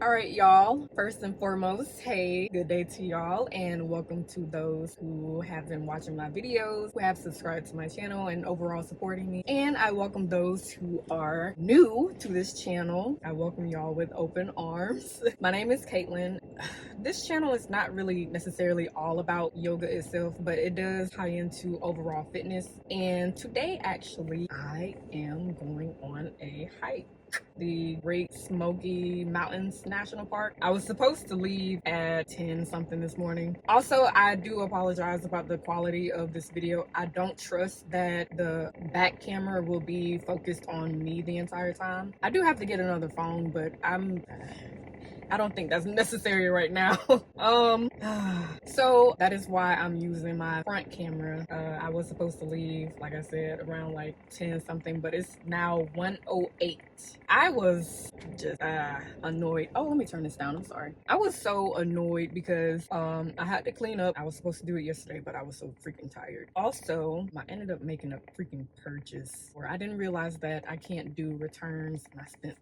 All right, y'all. First and foremost, hey, good day to y'all, and welcome to those who have been watching my videos, who have subscribed to my channel, and overall supporting me. And I welcome those who are new to this channel. I welcome y'all with open arms. My name is Caitlin. This channel is not really necessarily all about yoga itself, but it does tie into overall fitness. And today, actually, I am going on a hike. The Great Smokey Mountains National Park. I was supposed to leave at 10 something this morning. Also, I do apologize about the quality of this video. I don't trust that the back camera will be focused on me the entire time. I do have to get another phone, but I don't think that's necessary right now. So that is why I'm using my front camera. I was supposed to leave, like I said, around like 10 something, but it's now 1:08. I was just annoyed. Oh, let me turn this down. I'm sorry. I was so annoyed because I had to clean up. I was supposed to do it yesterday, but I was so freaking tired. Also, I ended up making a freaking purchase where I didn't realize that I can't do returns, and I spent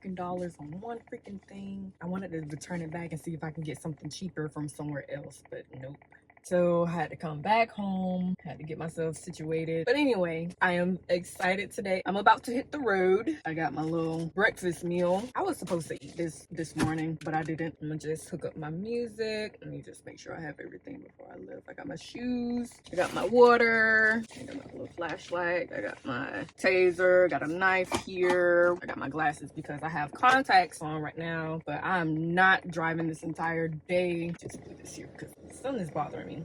$20 on one freaking thing. I wanted to return it back and see if I can get something cheaper from somewhere else, but nope. So I had to come back home, had to get myself situated. But anyway, I am excited today. I'm about to hit the road. I got my little breakfast meal. I was supposed to eat this morning, but I didn't. I'm gonna just hook up my music. Let me just make sure I have everything before I leave. I got my shoes, I got my water, I got my little flashlight, I got my taser, got a knife here. I got my glasses because I have contacts on right now, but I'm not driving this entire day. Just put this here because the sun is bothering me.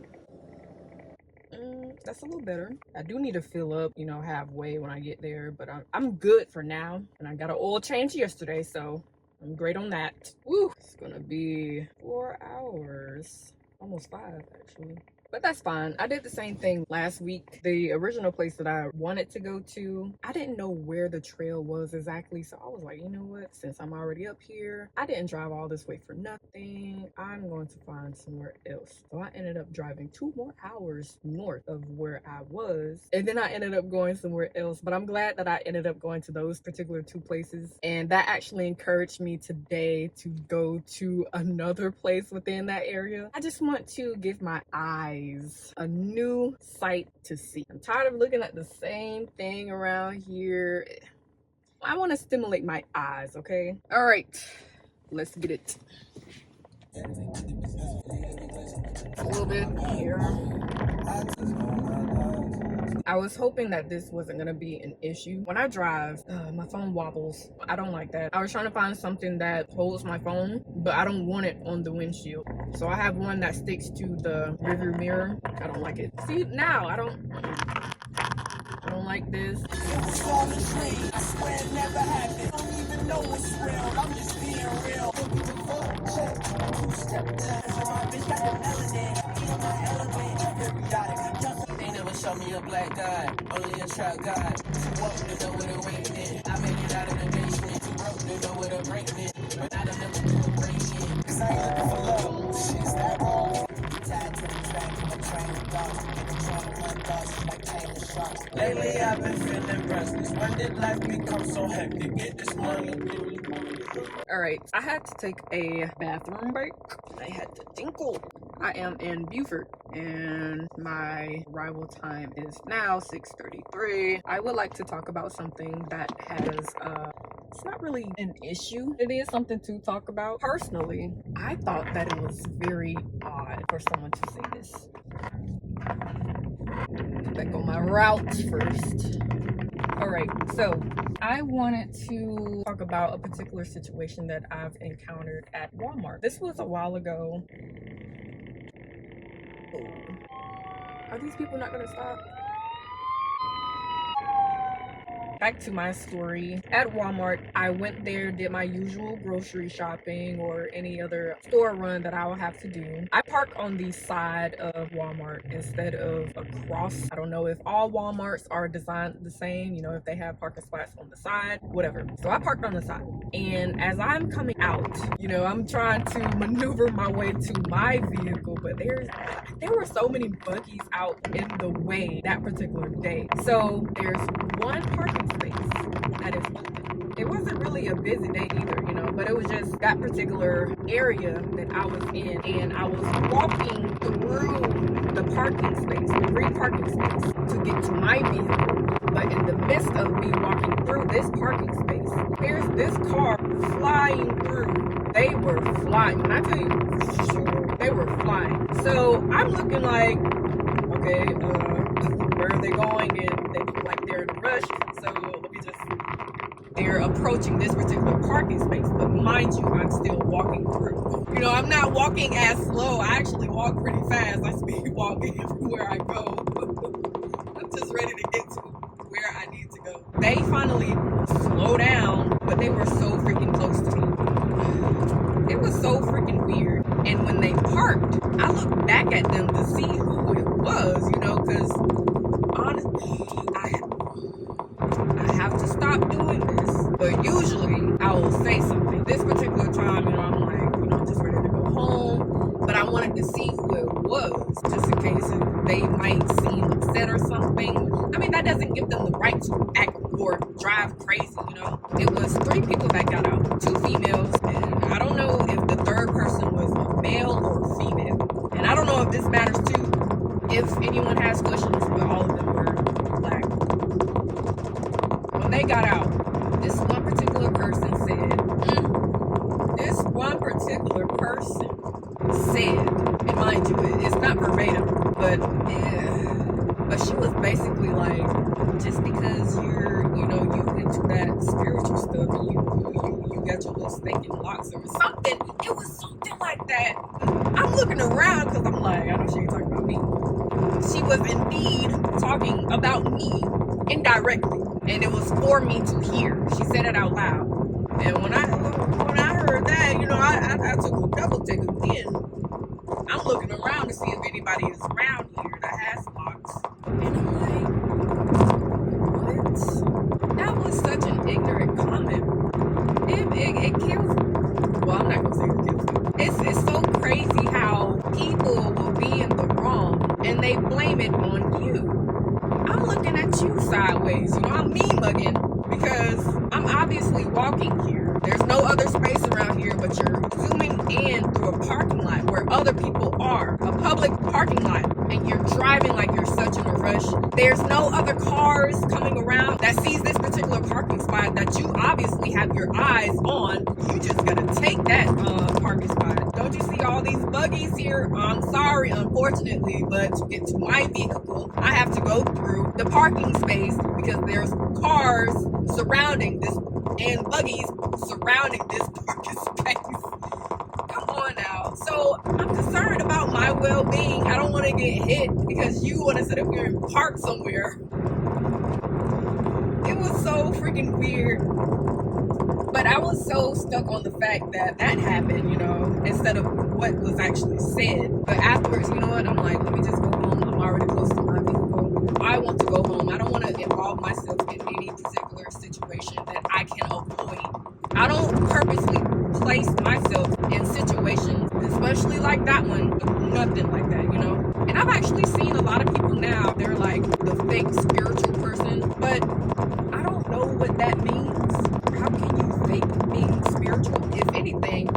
That's a little better. I do need to fill up, halfway when I get there, but I'm good for now. And I got an oil change yesterday, so I'm great on that. Woo! It's gonna be 4 hours, almost 5 actually. But that's fine. I did the same thing last week. The original place that I wanted to go to, I didn't know where the trail was exactly. So I was like, you know what? Since I'm already up here, I didn't drive all this way for nothing. I'm going to find somewhere else. So I ended up driving 2 more hours north of where I was. And then I ended up going somewhere else. But I'm glad that I ended up going to those particular 2 places. And that actually encouraged me today to go to another place within that area. I just want to give my eyes a new sight to see. I'm tired of looking at the same thing around here. I want to stimulate my eyes, okay? All right, let's get it. A little bit here. I was hoping that this wasn't gonna be an issue. When I drive, my phone wobbles. I don't like that. I was trying to find something that holds my phone, but I don't want it on the windshield. So I have one that sticks to the rearview mirror. I don't like it. See, now I don't like this. Show me a black guy, only a trap guy. Walk the door with a ring in. I made it out of the basement. Broke the door with a break in. But I don't never do a break in. Cause I ain't looking for love. Shit's that wrong. Tied to the track in the train of thoughts. In the train of my thoughts, like Taylor shots. Lately I've been feeling restless. When did life become so hectic? Get this money. All right, I had to take a bathroom break. I had to tinkle. I am in Beaufort and my arrival time is now 6:33. I would like to talk about something that has, it's not really an issue. It is something to talk about. Personally, I thought that it was very odd for someone to say this. Back on my route first. All right, so I wanted to talk about a particular situation that I've encountered at Walmart. This was a while ago. Are these people not gonna stop? Back to my story. At Walmart, I went there, did my usual grocery shopping or any other store run that I will have to do. I park on the side of Walmart instead of across. I don't know if all Walmarts are designed the same, if they have parking spots on the side, whatever. So I parked on the side. And as I'm coming out, I'm trying to maneuver my way to my vehicle, but there were so many buggies out in the way that particular day. So there's one parking space that is open. It wasn't really a busy day either, you know, but it was just that particular area that I was in, and I was walking through the parking space, the free parking space, to get to my vehicle. But in the midst of me walking through this parking space, here's this car flying through. They were flying. When I tell you, they were flying. So I'm looking like, okay, where are they going? And they look like they're in a rush. So let me just, they're approaching this particular parking space. But mind you, I'm still walking through. You know, I'm not walking as slow. I actually walk pretty fast. I speed walk everywhere I go. I'm just ready to get to where I need to go. They finally slow down, but they were so freaking close to me. It was so freaking weird. And when they parked, I looked back at them to see who it was, you know, because honestly, I have to stop doing this. But usually I will say something. This particular time, you know, I'm like, you know, I'm just ready to go home. But I wanted to see who it was, just in case they might seem upset or something. I mean, that doesn't give them the right to act or drive crazy, you know. It was 3 people that got out, 2 females, and I don't know if the third person was a male or a female. And I don't know if this matters too, if anyone has questions, but all of them were black. When they got out, this one particular person said, and mind you, it's not verbatim, but she was basically like, just because you're, you know, you into that spiritual stuff, and you got your little stinking locks or something. It was something like that. I'm looking around because I'm like, I know she ain't talking about me. She was indeed talking about me indirectly, and it was for me to hear. She said it out loud. And when I heard that, you know, I took a double take again. I'm looking around to see if anybody is around here that has locks. And I'm like, what? That was such an ignorant comment. It kills me. Well, I'm not going to say it kills me. It's so crazy how people will be in the wrong and they blame it on you. I'm looking at you sideways. You know, I'm mean mugging because I'm obviously walking here. There's no other space around here, but you're zooming in through a parking lot where other people are, a public parking lot, and you're driving like you're such in a rush. There's no other cars coming around that sees this particular parking spot that you obviously have your eyes on. You just gotta take that parking spot. Don't you see all these buggies here? I'm sorry, unfortunately, but to get to my vehicle, I have to go through the parking space because there's cars surrounding this and buggies surrounding this parking space. Come on now. So I'm concerned about my well-being. I don't want to get hit because you want to sit up here and park somewhere. It was so freaking weird. But I was so stuck on the fact that happened, you know, instead of what was actually said. But afterwards, you know what? I'm like, let me just go home. I'm already close to my vehicle. I want to go home. I don't want to involve myself in any particular situation that I can avoid. I don't purposely place myself in situations, especially like that one, nothing like that, you know. And I've actually seen a lot of people now, they're like the fake spiritual person, but I don't know what that means. How can you fake being spiritual? If anything,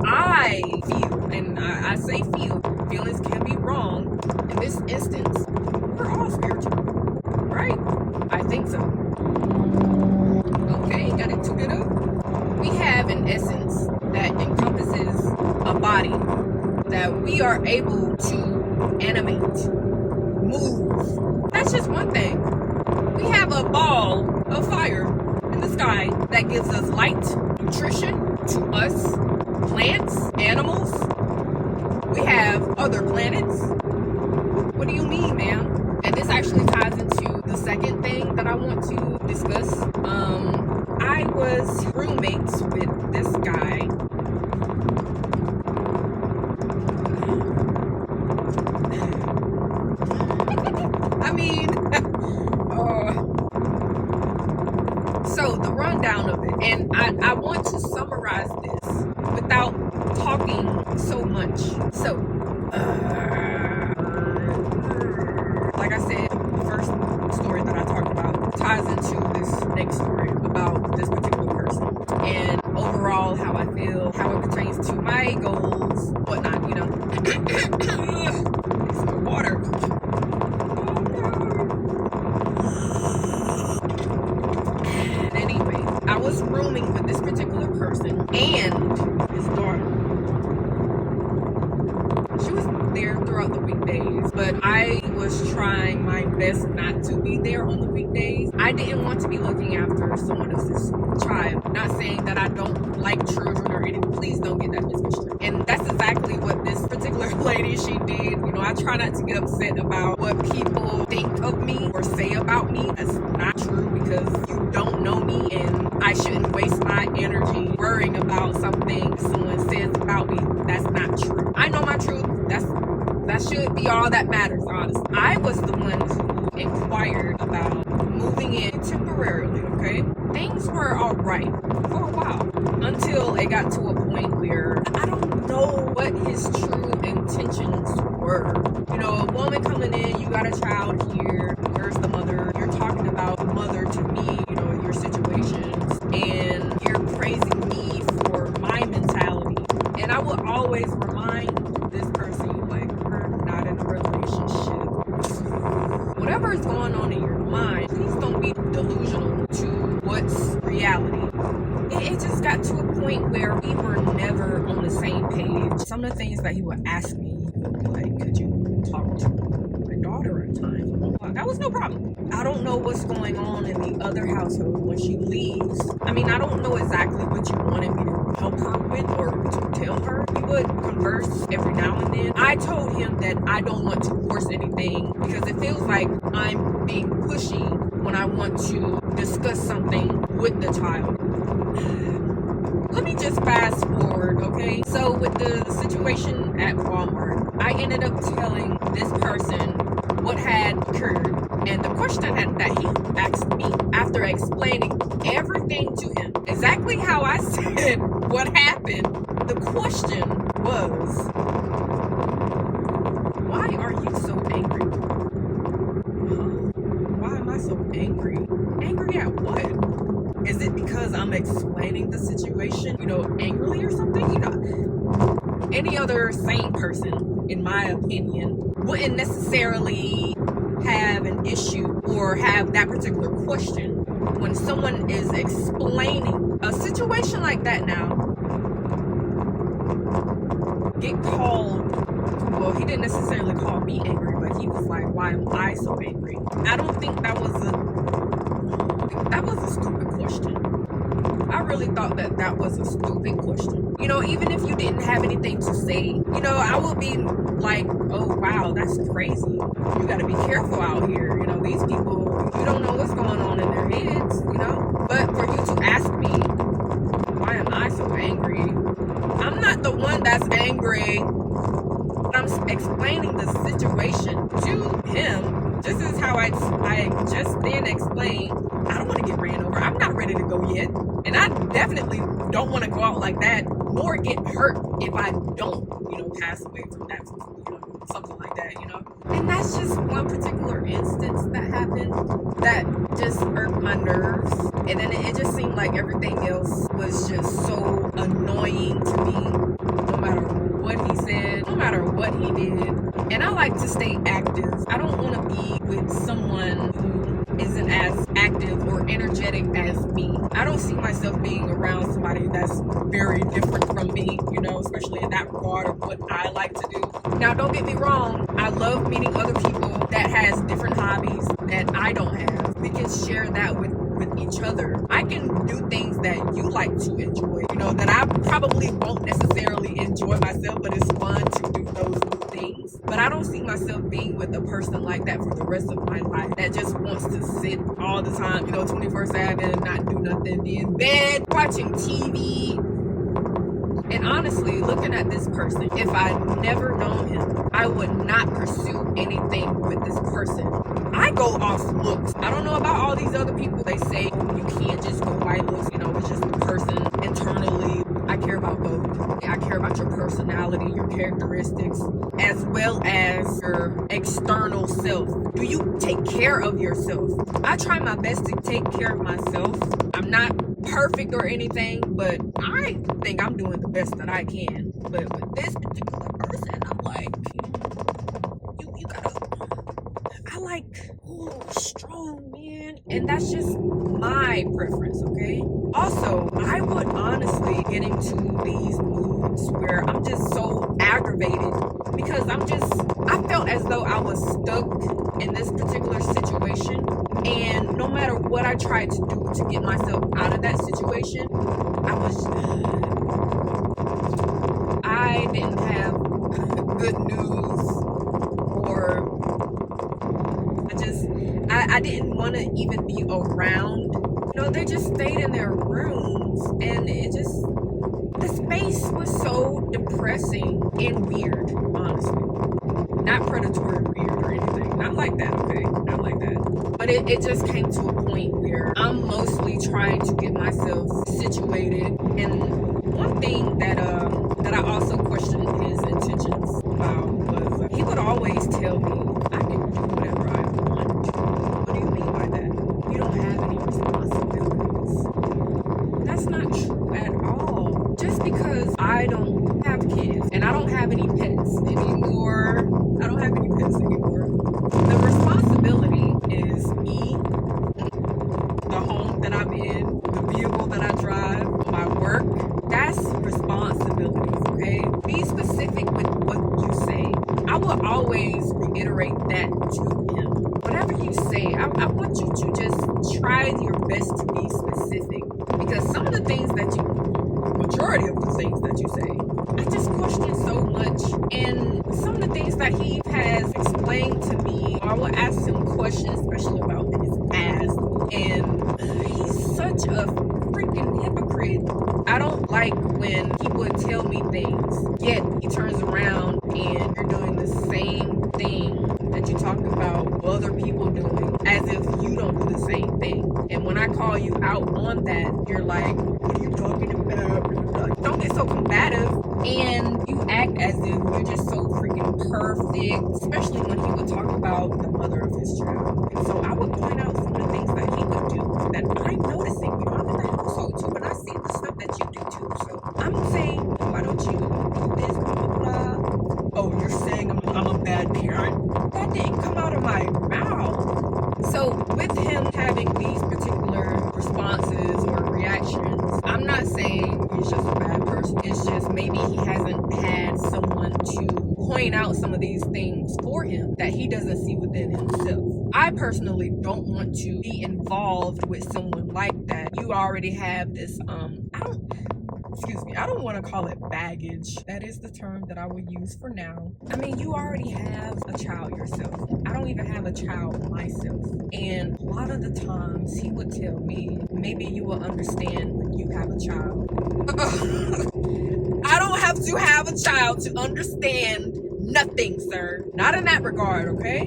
I feel, and I say feel, feelings can be wrong. In this instance, we're all spiritual, right? I think so. Okay, got it took it up. We have an essence that encompasses a body that we are able to animate, move. That's just one thing. We have a ball of fire in the sky that gives us light, nutrition to us, plants, animals. We have other planets. What do you mean, ma'am? And this actually ties into the second thing that I want to discuss. I was roommates with this guy. I mean, so the rundown of it, and I want to summarize this without talking so much. So, like I said, the first story that I talked about ties into this next story about this particular person. know, it pertains to my goals, whatnot, you know. Some water. Anyway, I was rooming with this particular person and his daughter. She was there throughout the weekdays, but I was trying my best not to be there on the weekdays. I didn't want to be looking after someone else's child. Not saying that I don't like children or anything. Please don't get that misconstrued. And that's exactly what this particular lady, she did. You know, I try not to get upset about what people think of me or say about me. That's not true because you don't know me, and I shouldn't waste my energy worrying about something someone says about me. That's not true. I know my truth. That should be all that matters, honestly. I was the one who inquired about moving in temporarily, okay? Things were all right for a while until it got to a point where I don't know what his true intentions were. You know, a woman coming in, you got a child here, where's the mother? You're talking about the mother to me, you know, your situations, and you're praising me for my mentality. And I will always remind this person, like, we're not in a relationship. Whatever is going on in your mind, please don't be delusional to what's reality. It just got to a point where we were never on the same page. Some of the things that he would ask me, like, could you talk to my daughter at times? That was no problem. I don't know what's going on in the other household when she leaves. I mean, I don't know exactly what you wanted me to help her with or to tell her. We would converse every now and then. I told him that I don't want to force anything because it feels like I'm being pushy when I want to discuss something with the child. Let me just fast forward, okay? So with the situation at Walmart, I ended up telling this person what had occurred and the question that he asked me after explaining everything to him, exactly how I said what happened. The question was, why are you so angry? Why am I so angry? Angry at what? Is it because I'm explaining the situation, you know, angrily or something? You know, any other sane person, in my opinion, wouldn't necessarily have an issue or have that particular question when someone is explaining a situation like that. Now, get called, well, he didn't necessarily call me angry, but he was like, why am I so angry? I don't think that was a stupid question. I really thought that was a stupid question. You know, even if you didn't have anything to say, you know, I would be like, oh wow, that's crazy. You gotta be careful out here. You know, these people, you don't know what's going on in their heads, you know? But for you to ask me, why am I so angry? I'm not the one that's angry. I'm explaining the situation to him. This is how I just then explained. I don't want to get ran over. I'm not ready to go yet. And I definitely don't want to go out like that, nor get hurt if I don't, you know, pass away from that, you know, something like that, you know. And that's just one particular instance that happened that just irked my nerves. And then it just seemed like everything else was just so annoying to me, no matter what he said, no matter what he did. And I like to stay active. I don't want to be with someone who isn't as active or energetic as me. I don't see myself being around somebody that's very different from me, you know, especially in that regard of what I like to do. Now, don't get me wrong. I love meeting other people that has different hobbies that I don't have. We can share that with each other. I can do things that you like to enjoy, you know, that I probably won't necessarily enjoy myself, but it's fun to do those things. But I don't see myself being with a person like that for the rest of my life that just wants to sit all the time, you know, 24/7, not do nothing, be in bed, watching TV. And honestly, looking at this person, if I'd never known him, I would not pursue anything with this person. I go off looks. I don't know about all these other people. They say you can't just go by looks, you know, it's just the person internally. I care about both. I care about your personality, your characteristics, as well as your external self. Do you take care of yourself? I try my best to take care of myself. I'm not perfect or anything, but I think I'm doing the best that I can. But with this particular person, I'm like, you gotta, I like, ooh, strong man. And that's just my preference, okay? Also, I would honestly get into these moods where I'm just so aggravated because I felt as though I was stuck in this particular situation. And no matter what I tried to do to get myself out of that situation, I didn't have good news, or I didn't want to even be around. You know, they just stayed in their rooms, and the space was so depressing and weird, honestly. Not predatory weird or anything. Not like that, okay? Not like that. But it just came to a point where I'm mostly trying to get myself situated. And one thing that I also questioned his intentions about was he would always tell me I can do whatever I want. What do you mean by that? You don't have any responsibilities. That's not true at all. Just because I don't have kids and I don't have any pets anymore. The responsibility is me, the home that I'm in, the vehicle that I drive, my work. That's responsibilities, okay? Be specific with what you say. I will always reiterate that to him. Whatever you say, I want you to just try your best to be specific. Because some of the things majority of the things that you say, I just question so much. And some of the things that he has explained to me, I will ask him questions, especially about his past. And he's such a freaking hypocrite. I don't like when he would tell me things, yet he turns around and you're doing the same thing that you talked about other people doing, as if you don't do the same thing. And when I call you out on that, you're like, what are you talking about? Don't get so combative, and you act as if you're just so freaking perfect, especially when he would talk about the mother of his child. And so I would point out some of the things that he would do that I'm noticing. You know, I'm in the household too, and I see the stuff that you do too. So I'm saying, why don't you do this, blah, blah, blah. Oh, you're saying I'm a bad parent? That didn't come out of my mouth. So with him having these particular responses or reactions, I'm not saying he's just a bad person. It's just maybe he hasn't had someone to point out some of these things for him that he doesn't see within himself. I personally don't want to be involved with someone like that. You already have this, I don't want to call it baggage. That is the term that I would use for now. I mean, you already have a child yourself. I don't even have a child myself. And a lot of the times he would tell me, maybe you will understand when you have a child. I don't have to have a child to understand nothing, sir. Not in that regard, okay?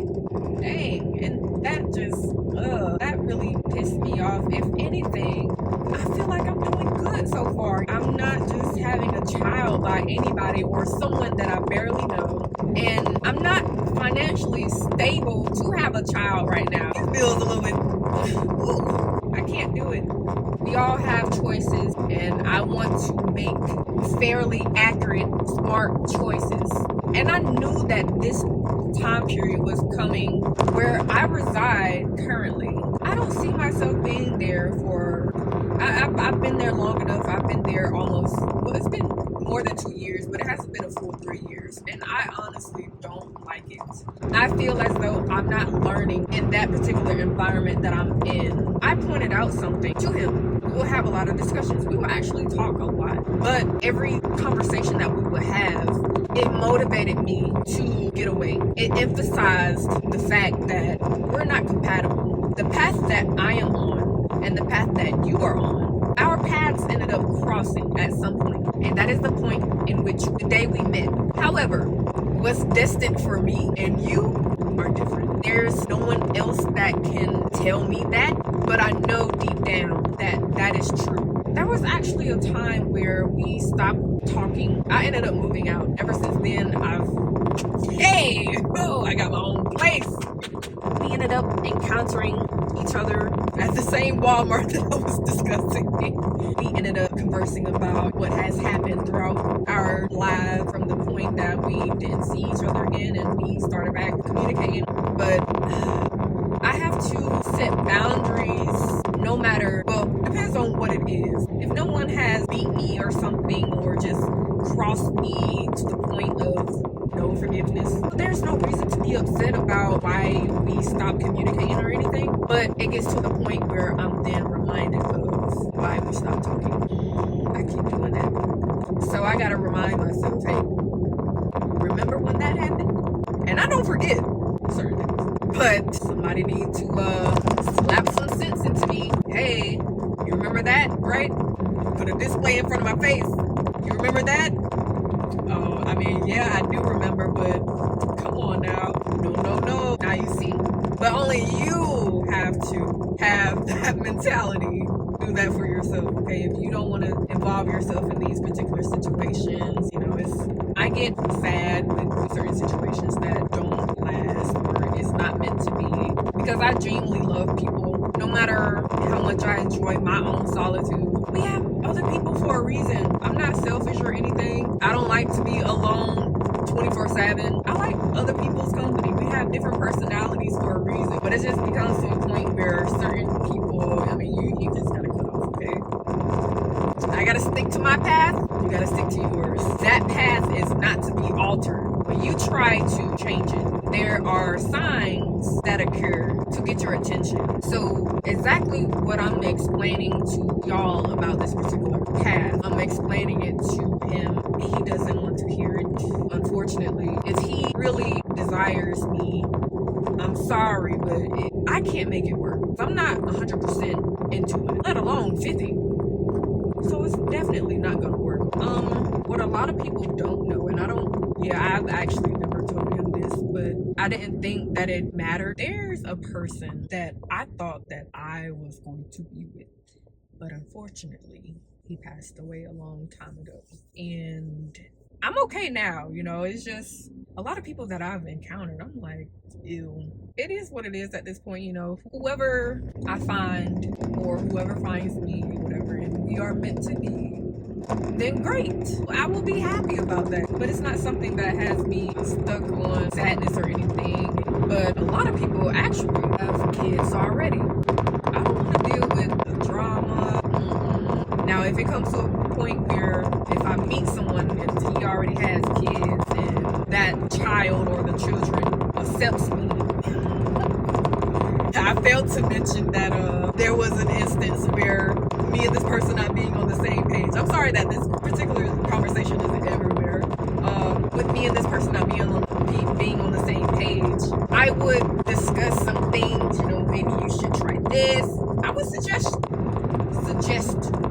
Dang, and that really pissed me off. If anything, I feel like I'm doing good so far. I'm not just having a child by anybody or someone that I barely know. And I'm not financially stable to have a child right now. It feels a little bit, I can't do it. We all have choices, and I want to make fairly accurate, smart choices. And I knew that this time period was coming where I reside currently. I don't see myself being there for, I've been there long enough. I've been there almost, well, it's been more than 2 years, but it hasn't been a full 3 years. And I honestly don't like it. I feel as though I'm not learning in that particular environment that I'm in. I pointed out something to him. We'll have a lot of discussions. We will actually talk a lot. But every conversation that we would have, it motivated me to get away. It emphasized the fact that we're not compatible. The path that I am on and the path that you are on, our paths ended up crossing at some point. And that is the point in which the day we met. However, what's destined for me and you are different. There's no one else that can tell me that, but I know deep down that that is true. There was actually a time where we stopped talking. I ended up moving out. Ever since then, I got my own place. We ended up encountering each other at the same Walmart that I was discussing. We ended up conversing about what has happened throughout our lives from the point that we didn't see each other again and we started back communicating. But I have to set boundaries no matter, well, depends on what it is. If no one has beat me or something or just crossed me to the point of no forgiveness, there's no reason to be upset about why we stopped communicating or anything. But it gets to the point where I'm then reminded of why we stopped talking. I keep doing that. So I gotta remind myself, hey, remember when that happened? And I don't forget certain things. But somebody needs to slap some sense into me. Hey, you remember that, right? Put a display in front of my face. You remember that? Oh, I mean, yeah, I do remember, but come on now. No. Now you see. But only you have to have that mentality. Do that for yourself, okay? If you don't want to involve yourself in these particular situations, you know, I get sad with certain situations that don't last or it's not meant to be, because I genuinely love people. No matter how much I enjoy my own solitude, we have other people for a reason. I'm not selfish or anything. I don't like to be alone 24/7. I like other people's company. We have different personalities for a reason, but it just becomes to a point where certain people, I mean, you just gotta cut off, okay? I gotta stick to my path. You gotta stick to yours. That path is not to be altered. When you try to change it, there are signs that occur to get your attention. So exactly what I'm explaining to y'all about this particular path, I'm explaining it to him. He doesn't want to hear it, unfortunately. If he really desires me, I'm sorry, but I can't make it work. I'm not 100% into it, let alone 50. So it's definitely not gonna work. What a lot of people don't know, and I've actually never told him this, but I didn't think that it mattered. There's a person that I thought that I was going to be with, but unfortunately, he passed away a long time ago. And I'm okay now, you know, it's just a lot of people that I've encountered, I'm like, ew. It is what it is at this point, you know. Whoever I find or whoever finds me, whatever, and we are meant to be, then great. I will be happy about that. But it's not something that has me stuck on sadness or anything. But a lot of people actually have kids already. I don't want to deal with the drama. Now, if it comes to a point where if I meet someone and he already has kids and that child or the children accepts me, I failed to mention that there was an instance where me and this person not being on the same page. I'm sorry that this particular conversation isn't everywhere. With me and this person not being on the same page, I would discuss some things, you know, maybe you should try this. I would suggest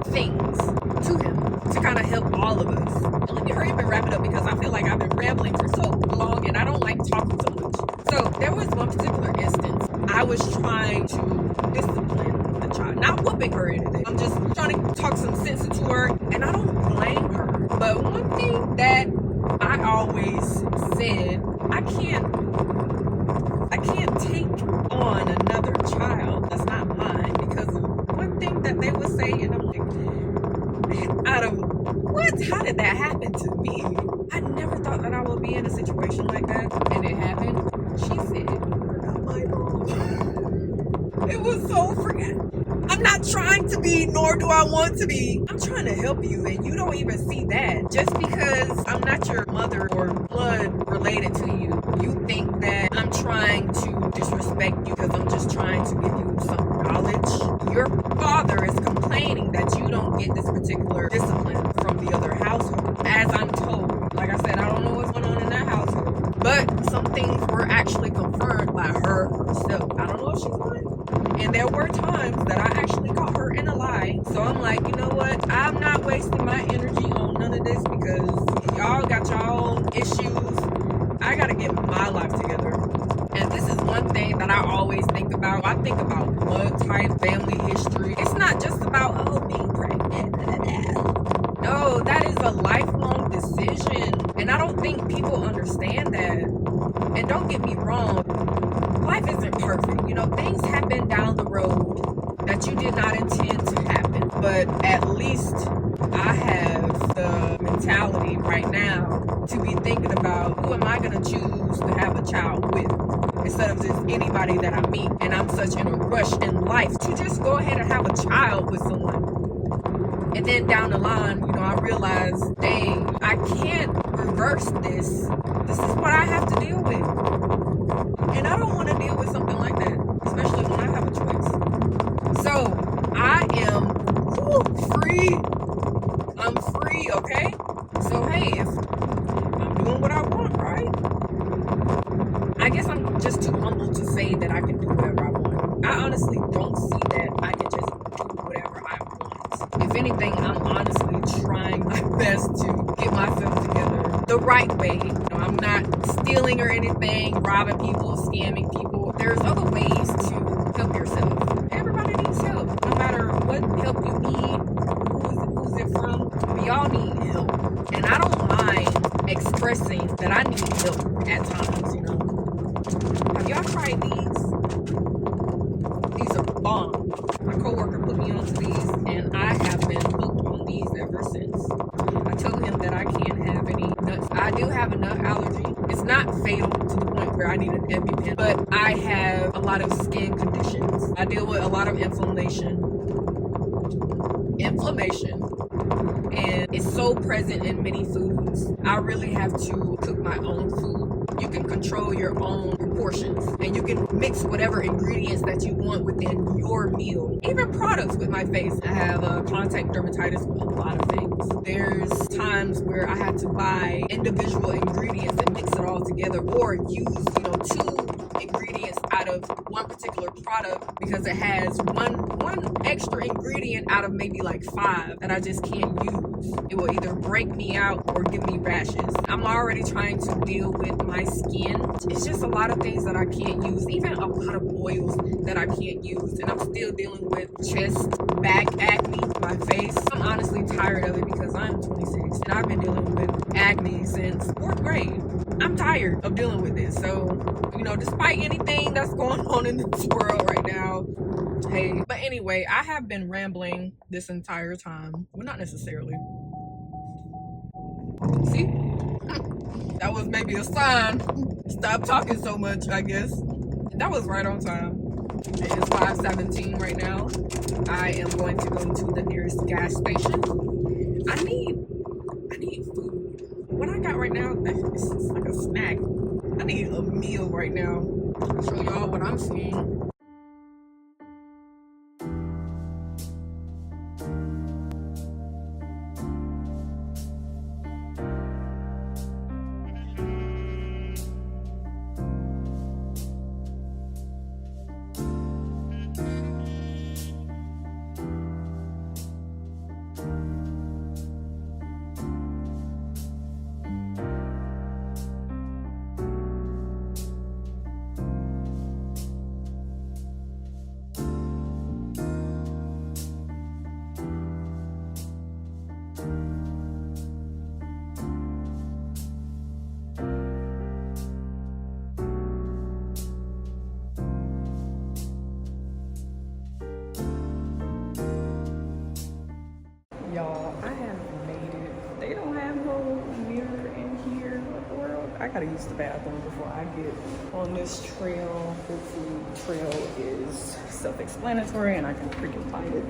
things to him to kind of help all of us. And let me hurry up and wrap it up because I feel like I've been rambling for so long and I don't like talking so much. So there was one particular instance I was trying to discipline the child, not whooping her or anything. I'm just trying to talk some sense into her, and I don't blame her. But one thing that I always said, I can't take on another child that's not mine because of one thing that they would say, and I'm like, out of what? How did that happen to me? I never thought that I would be in a situation like that, and it happened. She said, "Not my mom." It was so freaking. I'm not trying to be, nor do I want to be. I'm trying to help you, and you don't even see that. Just because I'm not your mother or blood related to you, you think that I'm trying to disrespect you because I'm just trying to give you some knowledge. Your father is complaining that you don't get this particular discipline from the other household, as I'm told. Like I said, I don't know what's going on in that household, but some things were actually confirmed by her herself. I don't know if she's lying. And there were times that I actually caught her in a lie. So I'm like, you know what? I'm not wasting my energy on none of this because y'all got your own issues. I gotta get my life together. And this is one thing that I always think about. I think about blood type, family history. It's not just about, being pregnant. No, that is a lifelong decision. And I don't think people understand that. And don't get me wrong, life isn't perfect. You know, things happen down the road now to be thinking about who am I going to choose to have a child with, instead of just anybody that I meet. And I'm such in a rush in life to just go ahead and have a child with someone. And then down the line, you know, I realized, dang, I can't reverse this. This is what I have to deal with. And I don't want to deal with something like that, especially when I have a choice. So I am free. I'm free, okay? So hey, if I'm doing what I want, right? I guess I'm just too humble to say that I can do whatever I want. I honestly don't see that I can just do whatever I want. If anything, I'm honestly trying my best to get myself together the right way. You know, I'm not stealing or anything, robbing people, scamming people. There's other ways to help yourself. Everybody needs help, no matter what help you need, who's it from. We all need help. And I don't mind expressing that I need help at times, you know. Have y'all tried these? These are bomb. My coworker put me onto these, and I have been hooked on these ever since. I told him that I can't have any nuts. I do have a nut allergy. It's not fatal to the point where I need an EpiPen, but I have a lot of skin conditions. I deal with a lot of inflammation, and it's so present in many foods. I really have to cook my own food. You can control your own proportions, and you can mix whatever ingredients that you want within your meal. Even products with my face. I have contact dermatitis with a lot of things. There's times where I had to buy individual ingredients and mix it all together, or use, you know, 2 ingredients out of one particular product because it has one extra ingredient out of maybe like 5 that I just can't use. It will either break me out or give me rashes. I'm already trying to deal with my skin. It's just a lot of things that I can't use, even a lot of oils that I can't use. And I'm still dealing with chest, back acne, my face. I'm honestly tired of it because I'm 26 and I've been dealing with acne since 4th grade. I'm tired of dealing with this. So, you know, despite anything that's going on in this world right now, hey. But anyway, I have been rambling this entire time. Well, not necessarily. See? That was maybe a sign. Stop talking so much, I guess. That was right on time. It is 5:17 right now. I am going to go to the nearest gas station. I need food. What I got right now, it's like a snack. I need a meal right now. I'll show y'all what I'm seeing. Y'all, I have made it. They don't have no mirror in here. What the world? I gotta use the bathroom before I get on this trail. Hopefully the trail is self-explanatory and I can freaking find it.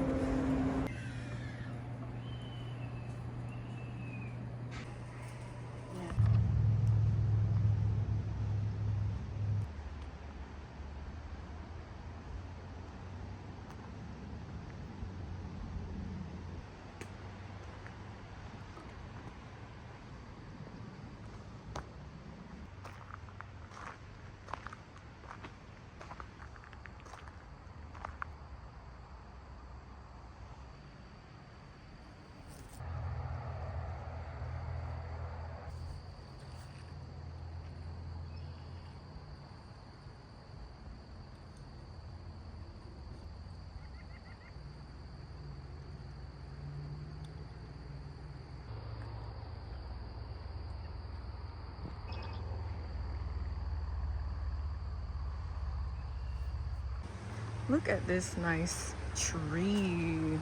Look at this nice tree.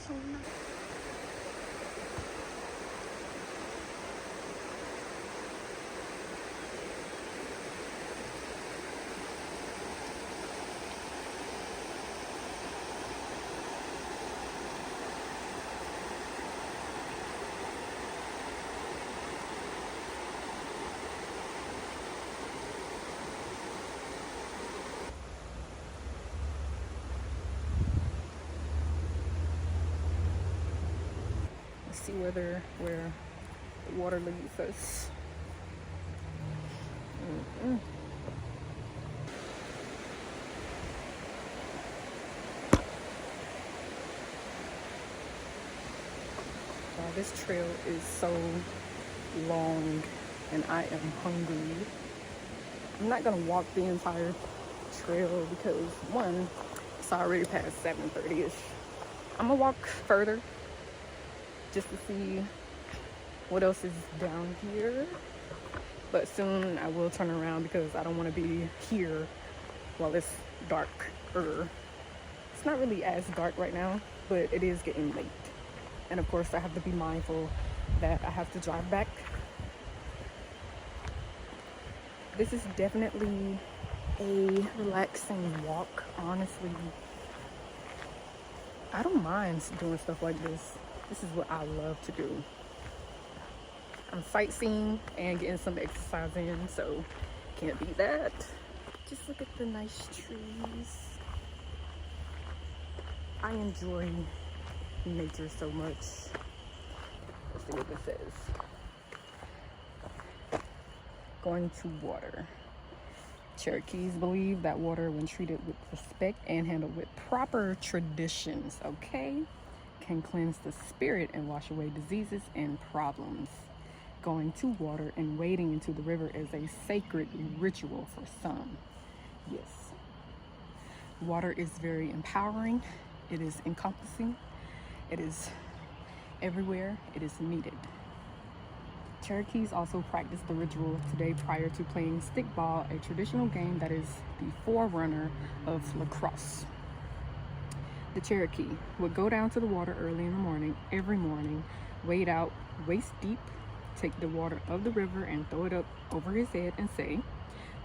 So nice. See where the water leads us. Wow, this trail is so long and I am hungry. I'm not gonna walk the entire trail because one, it's already past 7:30ish. I'm gonna walk further just to see what else is down here, but soon I will turn around because I don't want to be here while it's darker. It's not really as dark right now, but it is getting late, and of course I have to be mindful that I have to drive back. This is definitely a relaxing walk, honestly. I don't mind doing stuff like this. This is what I love to do. I'm sightseeing and getting some exercise in, so can't beat that. Just look at the nice trees. I enjoy nature so much. Let's see what this says. Going to water. Cherokees believe that water, when treated with respect and handled with proper traditions, okay, can cleanse the spirit and wash away diseases and problems. Going to water and wading into the river is a sacred ritual for some. Yes. Water is very empowering. It is encompassing. It is everywhere. It is needed. Cherokees also practice the ritual today prior to playing stickball, a traditional game that is the forerunner of lacrosse. The Cherokee would go down to the water early in the morning, every morning, wade out waist deep, take the water of the river and throw it up over his head and say,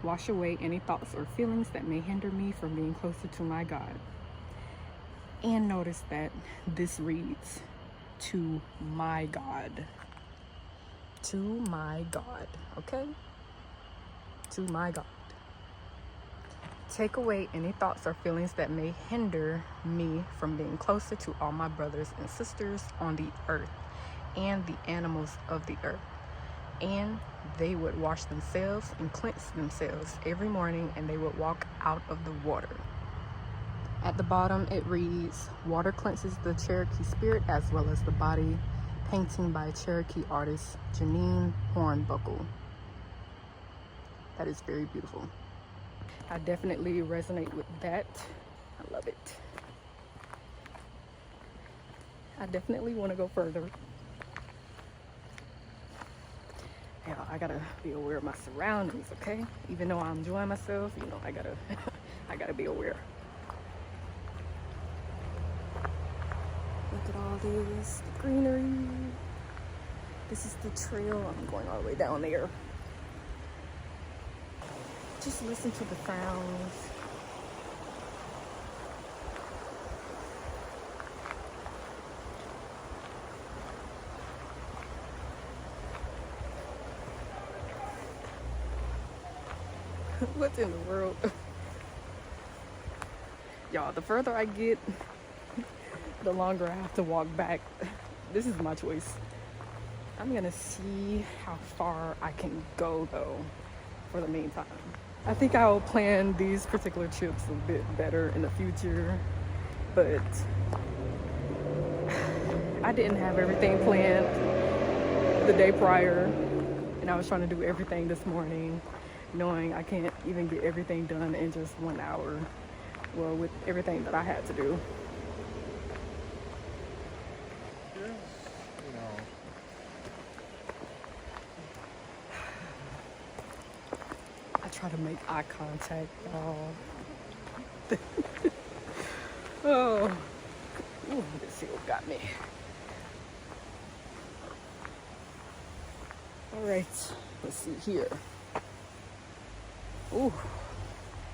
"Wash away any thoughts or feelings that may hinder me from being closer to my God." And notice that this reads, "To my God." To my God, okay? To my God. Take away any thoughts or feelings that may hinder me from being closer to all my brothers and sisters on the earth and the animals of the earth. And they would wash themselves and cleanse themselves every morning, and they would walk out of the water. At the bottom it reads, "Water cleanses the Cherokee spirit as well as the body." Painting by Cherokee artist Janine Hornbuckle. That is very beautiful. I definitely resonate with that. I love it. I definitely want to go further. Yeah, I gotta be aware of my surroundings, okay? Even though I'm enjoying myself, you know, I gotta be aware. Look at all this, the greenery. This is the trail. I'm going all the way down there. Just listen to the sounds. What in the world? Y'all, the further I get, the longer I have to walk back. This is my choice. I'm gonna see how far I can go though for the meantime. I think I'll plan these particular trips a bit better in the future, but I didn't have everything planned the day prior, and I was trying to do everything this morning, knowing I can't even get everything done in just 1 hour. Well, with everything that I had to do. I try to make eye contact, y'all. Oh, Ooh, this hill got me. All right, let's see here. Ooh,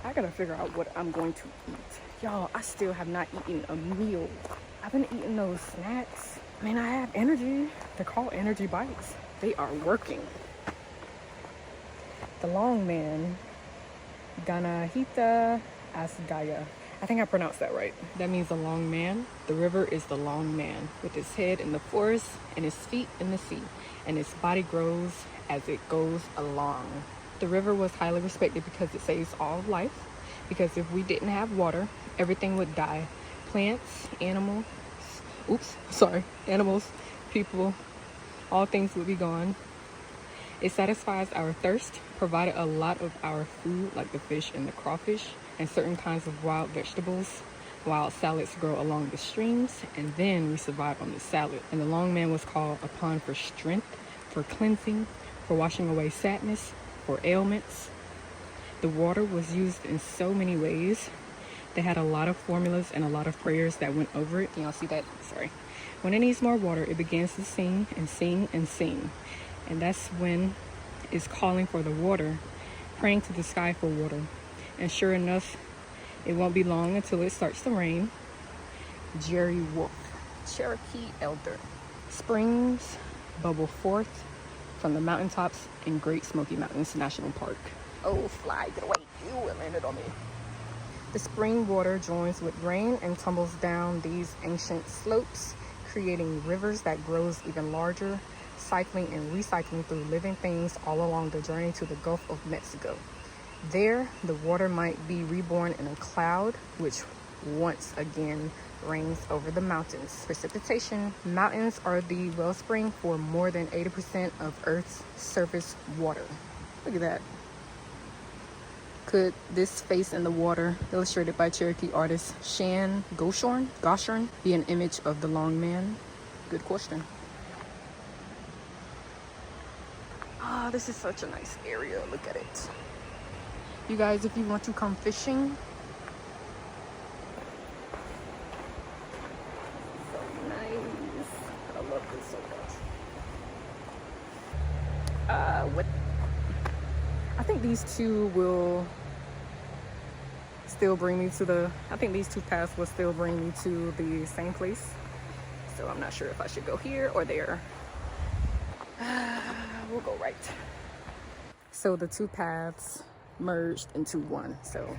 I gotta figure out what I'm going to eat. Y'all, I still have not eaten a meal. I've been eating those snacks. I mean, I have energy. They're called energy bites. They are working. The long man, Ganahita Asgaya. I think I pronounced that right. That means the long man. The river is the long man, with his head in the forest and his feet in the sea, and his body grows as it goes along. The river was highly respected because it saves all of life, because if we didn't have water, everything would die. Plants, animals, people, all things would be gone. It satisfies our thirst, provided a lot of our food like the fish and the crawfish, and certain kinds of wild vegetables. Wild salads grow along the streams, and then we survive on the salad. And the long man was called a pond for strength, for cleansing, for washing away sadness, for ailments. The water was used in so many ways. They had a lot of formulas and a lot of prayers that went over it. Y'all see that? Sorry. When it needs more water, it begins to sing and sing and sing. And that's when it's calling for the water, praying to the sky for water. And sure enough, it won't be long until it starts to rain. Jerry Wolf, Cherokee Elder. Springs bubble forth from the mountaintops in Great Smoky Mountains National Park. Oh, fly, get away. Ew, it landed on me. The spring water joins with rain and tumbles down these ancient slopes, creating rivers that grows even larger, cycling and recycling through living things all along the journey to the Gulf of Mexico. There, the water might be reborn in a cloud, which once again rains over the mountains. Precipitation. Mountains are the wellspring for more than 80% of Earth's surface water. Look at that. Could this face in the water, illustrated by Cherokee artist Shan Goshorn, be an image of the long man? Good question. Ah, this is such a nice area. Look at it. You guys, if you want to come fishing, so nice. I love this so much. I think these two will still bring me to the, I think these two paths will still bring me to the same place. So I'm not sure if I should go here or there. We'll go right. So the two paths merged into one. So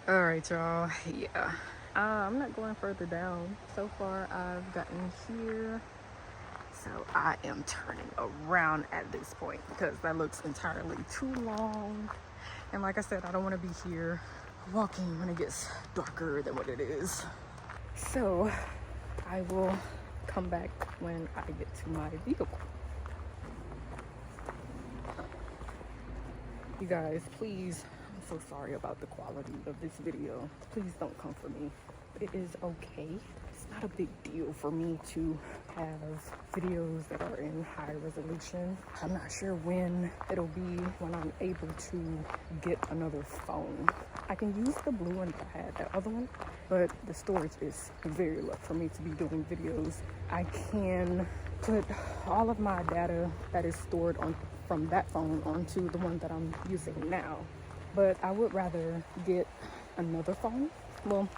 all right, y'all. Yeah, I'm not going further down. So far I've gotten here, so I am turning around at this point because that looks entirely too long. And like I said, I don't want to be here walking when it gets darker than what it is. So I will come back when I get to my vehicle. You guys, please, I'm so sorry about the quality of this video. Please don't come for me. It is okay. It's not a big deal for me to have videos that are in high resolution. I'm not sure when it'll be when I'm able to get another phone. I can use the blue one if I had that other one, but the storage is very low for me to be doing videos. I can put all of my data that is stored on from that phone onto the one that I'm using now, but I would rather get another phone. Well,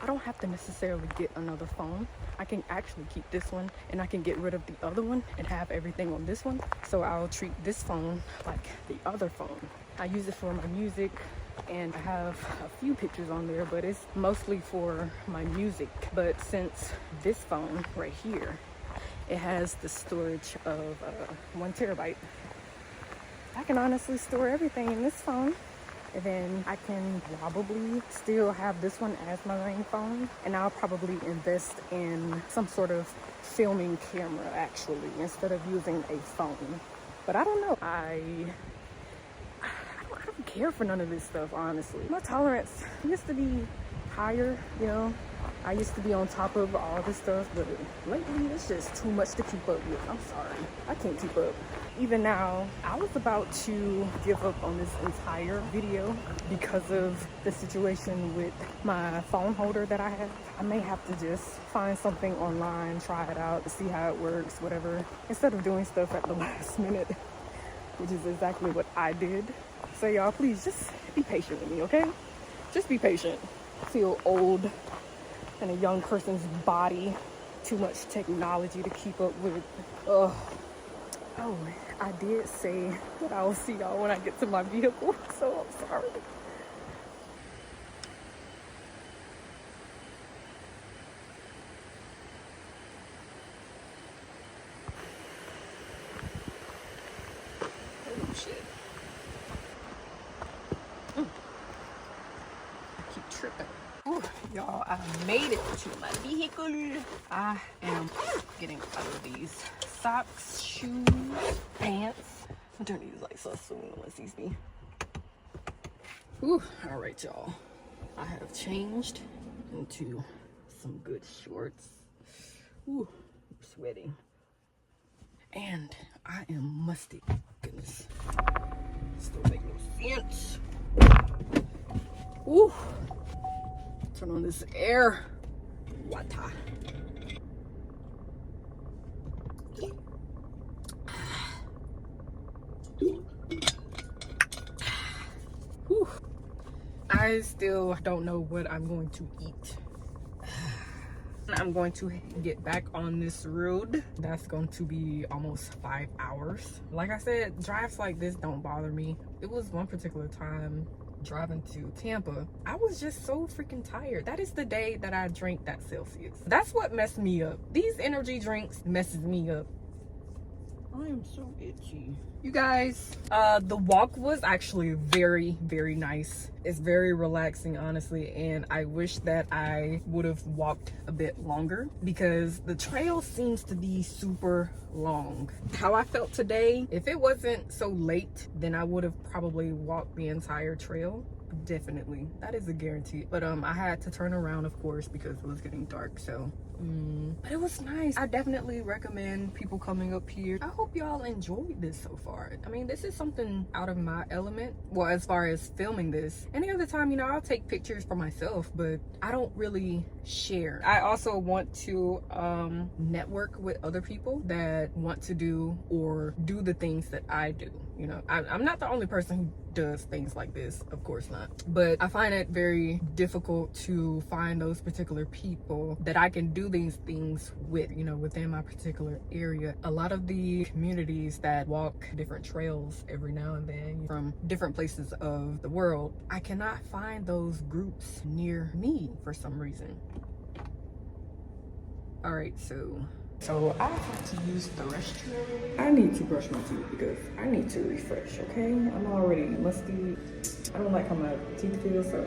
I don't have to necessarily get another phone. I can actually keep this one and I can get rid of the other one and have everything on this one. So I'll treat this phone like the other phone. I use it for my music and I have a few pictures on there, but it's mostly for my music. But since this phone right here, it has the storage of 1 terabyte, I can honestly store everything in this phone. And then I can probably still have this one as my main phone, and I'll probably invest in some sort of filming camera actually instead of using a phone. But I don't know, I don't care for none of this stuff, honestly. My tolerance used to be higher, you know, I used to be on top of all this stuff, but lately it's just too much to keep up with. I'm sorry, I can't keep up. Even now, I was about to give up on this entire video because of the situation with my phone holder that I have. I may have to just find something online, try it out, to see how it works, whatever, instead of doing stuff at the last minute, which is exactly what I did. So y'all, please just be patient with me, okay? Just be patient. I feel old in a young person's body. Too much technology to keep up with. Ugh. Oh, I did say that I will see y'all when I get to my vehicle, so I'm sorry. Oh shit. I keep tripping. Ooh, y'all, I made it to my vehicle. I am getting out of these socks, shoes, pants. I'm turning these lights off so no one sees me. Ooh, all right, y'all. I have changed into some good shorts. Ooh, I'm sweating. And I am musty. Goodness. Still make no sense. Ooh. Turn on this air. Water. Whew. I still don't know what I'm going to eat. I'm going to get back on this road. That's going to be almost 5 hours. Like I said, drives like this don't bother me. It was one particular time driving to Tampa, I was just so freaking tired. That is the day that I drank that Celsius. That's what messed me up. These energy drinks messes me up. I am so itchy. You guys, the walk was actually very, very nice. It's very relaxing, honestly, and I wish that I would have walked a bit longer because the trail seems to be super long. How I felt today, if it wasn't so late, then I would have probably walked the entire trail. Definitely, that is a guarantee. But I had to turn around, of course, because it was getting dark. So but it was nice. I definitely recommend people coming up here. I hope y'all enjoyed this so far. I mean, this is something out of my element, well, as far as filming this. Any other time, you know, I'll take pictures for myself, but I don't really share. I also want to network with other people that want to do or do the things that I do. You know, I'm not the only person who does things like this, of course not, but I find it very difficult to find those particular people that I can do these things with, you know, within my particular area. A lot of the communities that walk different trails every now and then from different places of the world, I cannot find those groups near me for some reason. All right, so I have to use the restroom. I need to brush my teeth because I need to refresh, okay? I'm already musty. I don't like how my teeth feel, so.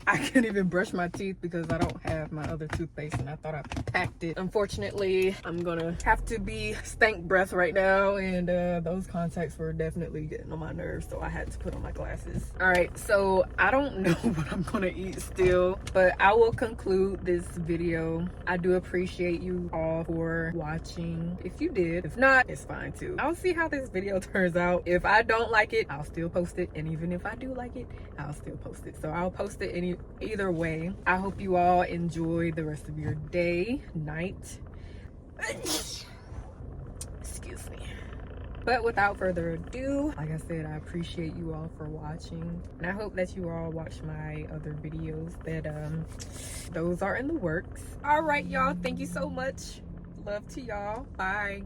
I can't even brush my teeth because I don't have my other toothpaste and I thought I packed it. Unfortunately, I'm gonna have to be stank breath right now, and those contacts were definitely getting on my nerves, so I had to put on my glasses. All right, so I don't know what I'm gonna eat still, but I will conclude this video. I do appreciate you all for watching. If you did, if not, it's fine too. I'll see how this video turns out. If I don't like it, I'll still post it, and even if I do like it, I'll still post it. So I'll post it either way. I hope you all enjoy the rest of your day, night. Excuse me. But without further ado, like I said, I appreciate you all for watching, and I hope that you all watch my other videos that those are in the works. All right, y'all, thank you so much. Love to y'all. Bye.